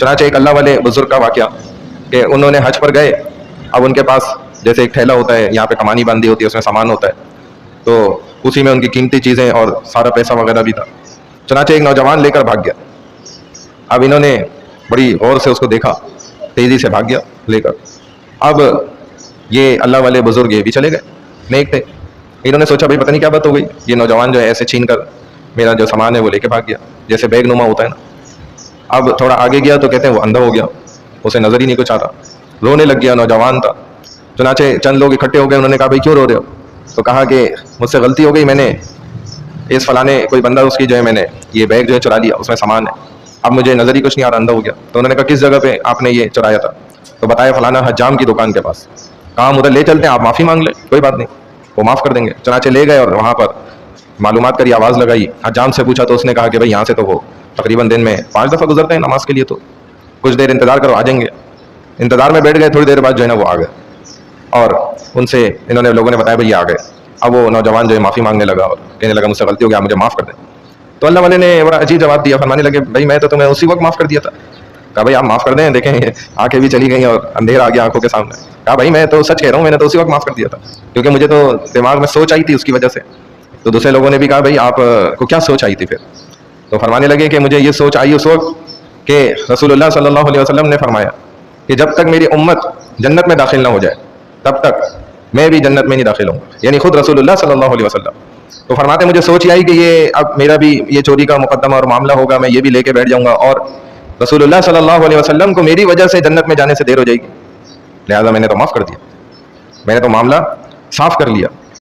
चनाचे एक अल्लाह वाले बुजुर्ग का वाक़या कि उन्होंने हज पर गए। अब उनके पास जैसे एक थैला होता है, यहाँ पे कमानी बांधी होती है, उसमें सामान होता है, तो उसी में उनकी कीमती चीज़ें और सारा पैसा वगैरह भी था। चनाचे एक नौजवान लेकर भाग गया। अब इन्होंने बड़ी गौर से उसको देखा, तेज़ी से भाग गया लेकर। अब ये अल्लाह वाले बुजुर्ग ये भी चले गए, नेक थे। इन्होंने सोचा भाई पता नहीं क्या बात हो गई, ये नौजवान जो है ऐसे छीन कर मेरा जो सामान है वो लेके भाग गया, जैसे बैग नुमा होता है ना। अब थोड़ा आगे गया तो कहते हैं वो अंधा हो गया, उसे नज़र ही नहीं कुछ आता, रोने लग गया, नौजवान था। चुनाचे चंद लोग इकट्ठे हो गए, उन्होंने कहा भाई क्यों रो रहे हो? तो कहा कि मुझसे गलती हो गई, मैंने इस फलाने कोई बंदा उसकी जो है मैंने ये बैग जो है चुरा लिया, उसमें सामान है, अब मुझे नज़र ही कुछ नहीं आ रहा, अंधा हो गया। तो उन्होंने कहा किस जगह पे आपने ये चुराया था? तो बताया फलाना हजाम की दुकान के पास। कहा हम उधर ले चलते हैं, आप माफ़ी मांग लें, कोई बात नहीं, वो माफ़ कर देंगे। चुनाचे ले गए और वहाँ पर मालूमात करी, आवाज़ लगाई, हजाम से पूछा तो उसने कहा कि भाई यहाँ से तो वो तकरीबन दिन में 5 दफ़ा गुजरते हैं नमाज के लिए, तो कुछ देर इंतज़ार करो, आ जाएंगे। इंतज़ार में बैठ गए, थोड़ी देर बाद जो है ना वो आ गए और उनसे इन्होंने लोगों ने बताया भाई ये आ गए। अब वो नौजवान जो है माफ़ी मांगने लगा और कहने लगा मुझसे गलती हो गया, मुझे माफ़ कर दें। तो अल्लाह वाले ने बड़ा अजीब जवाब दिया, फरमाने लगे भाई मैं तो तुम्हें उसी वक्त माफ़ कर दिया था। कहा भाई आप माफ़ कर दें, देखें आंखें भी चली गई और अंधेरा आ गया आंखों के सामने। कहा भाई मैं तो सच कह रहा हूँ, मैंने तो उसी वक्त माफ़ कर दिया था, क्योंकि मुझे तो दिमाग में सोच आई थी उसकी वजह से। तो दूसरे लोगों ने भी कहा भाई आप को क्या सोच आई थी फिर? तो फरमाने लगे कि मुझे ये सोच आई उस वक्त कि रसूलुल्लाह सल्लल्लाहु अलैहि वसल्लम ने फरमाया कि जब तक मेरी उम्मत जन्नत में दाखिल ना हो जाए तब तक मैं भी जन्नत में नहीं दाखिल हूँ, यानी खुद रसूलुल्लाह सल्लल्लाहु अलैहि वसल्लम। तो फरमाते मुझे सोच आई कि ये अब मेरा भी ये चोरी का मुकदमा और मामला होगा, मैं ये भी लेके बैठ जाऊंगा और रसूलुल्लाह सल्लल्लाहु अलैहि वसल्लम को मेरी वजह से जन्नत में जाने से देर हो जाएगी, लिहाजा मैंने तो माफ़ कर दिया, मैंने तो मामला साफ कर लिया।